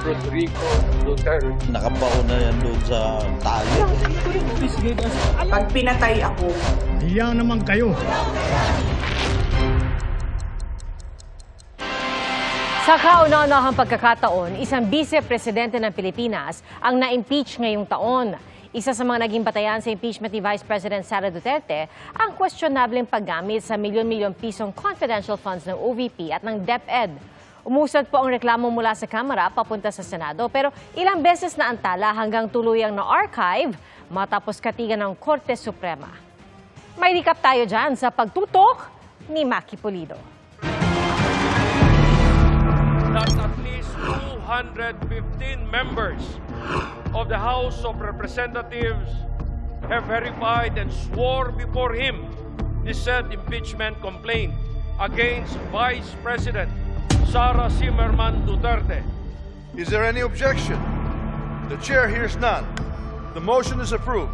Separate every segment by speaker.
Speaker 1: Rodrigo Duterte.
Speaker 2: Nakabaon na yan doon sa tali.
Speaker 3: Pag pinatay ako,
Speaker 4: Hiya naman kayo.
Speaker 5: Sa kauna-unahang pagkakataon, isang vice-presidente ng Pilipinas ang na-impeach ngayong taon. Isa sa mga naging batayan sa impeachment ni Vice President Sara Duterte ang questionableng paggamit sa milyon-milyon pisong confidential funds ng OVP at ng DepEd. Umusad po ang reklamo mula sa Kamara papunta sa Senado pero ilang beses na antala hanggang tuluyang na-archive matapos katigan ng Korte Suprema. May recap tayo dyan sa pagtutok ni Maki Pulido.
Speaker 1: That at least 215 members of the House of Representatives have verified and swore before him the said impeachment complaint against Vice President Sara Zimmerman Duterte.
Speaker 6: Is there any objection? The chair hears none. The motion is approved.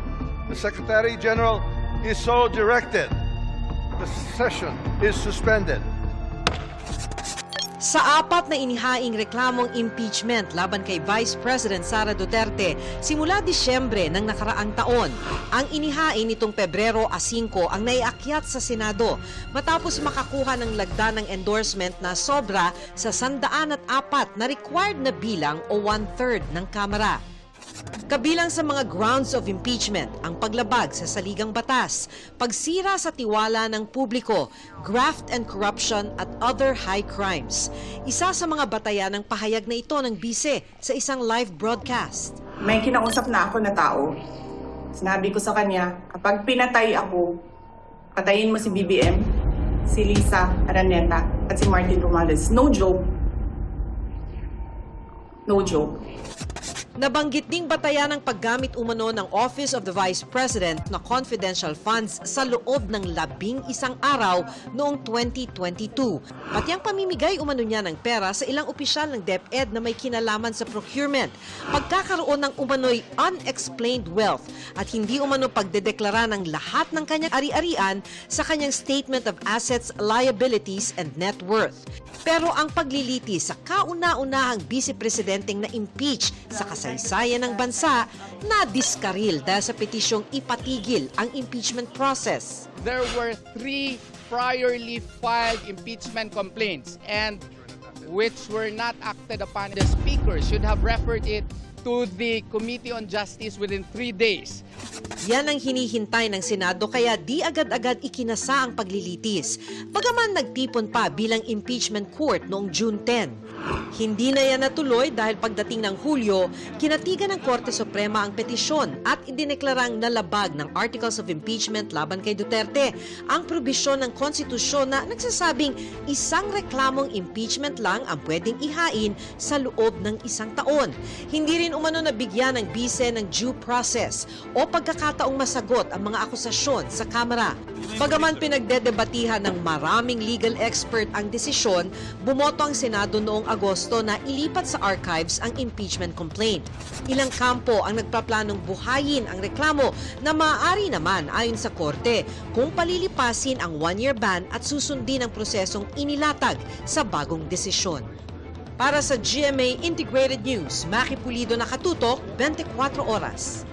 Speaker 6: The Secretary General is so directed. The session is suspended.
Speaker 7: Sa apat na inihaing reklamong impeachment laban kay Vice President Sara Duterte simula Disyembre ng nakaraang taon, ang inihain nitong Pebrero 5 ang naiakyat sa Senado matapos makakuha ng lagda ng endorsement na sobra sa 104 na required na bilang o 1/3 ng Kamara. Kabilang sa mga grounds of impeachment ang paglabag sa saligang batas, pagsira sa tiwala ng publiko, graft and corruption at other high crimes. Isa sa mga batayan ng pahayag na ito ng bise sa isang live broadcast.
Speaker 3: may kinausap na ako na tao. Sinabi ko sa kanya, kapag pinatay ako, patayin mo si BBM, si Lisa Araneta, at si Martin Romales. No joke. No joke.
Speaker 7: Nabanggit ding batayan ng paggamit umano ng Office of the Vice President na confidential funds sa loob ng 11 araw noong 2022. Pati ang pamimigay umano niya ng pera sa ilang opisyal ng DepEd na may kinalaman sa procurement, pagkakaroon ng umano'y unexplained wealth at hindi umano pagdedeklara ng lahat ng kanyang ari-arian sa kanyang Statement of Assets, Liabilities and Net Worth. Pero ang paglilitis sa kauna-unahang vice-presidenteng na-impeach sa kasaysayan ng bansa na diskaril dahil sa petisyong ipatigil ang impeachment process.
Speaker 8: There were 3 priorly filed impeachment complaints and which were not acted upon. The Speaker should have referred it to the Committee on Justice within 3 days.
Speaker 7: Yan ang hinihintay ng Senado kaya di agad-agad ikinasa ang paglilitis. Bagaman nagtipon pa bilang impeachment court noong June 10. Hindi na yan natuloy dahil pagdating ng Hulyo, kinatigan ng Korte Suprema ang petisyon at idineklarang nalabag ng Articles of Impeachment laban kay Duterte ang probisyon ng konstitusyon na nagsasabing isang reklamong impeachment lang ang pwedeng ihain sa loob ng 1 taon. Hindi rin umano nabigyan ng bise ng due process o pagkakataong masagot ang mga akusasyon sa Kamara. Bagaman pinagdedebatihan ng maraming legal expert ang desisyon, bumoto ang Senado noong Agosto na ilipat sa archives ang impeachment complaint. Ilang kampo ang nagpaplanong buhayin ang reklamo na maaari naman ayon sa Korte kung palilipasin ang 1-year ban at susundin ang prosesong inilatag sa bagong desisyon. Para sa GMA Integrated News, Maki Pulido, nakatutok 24 oras.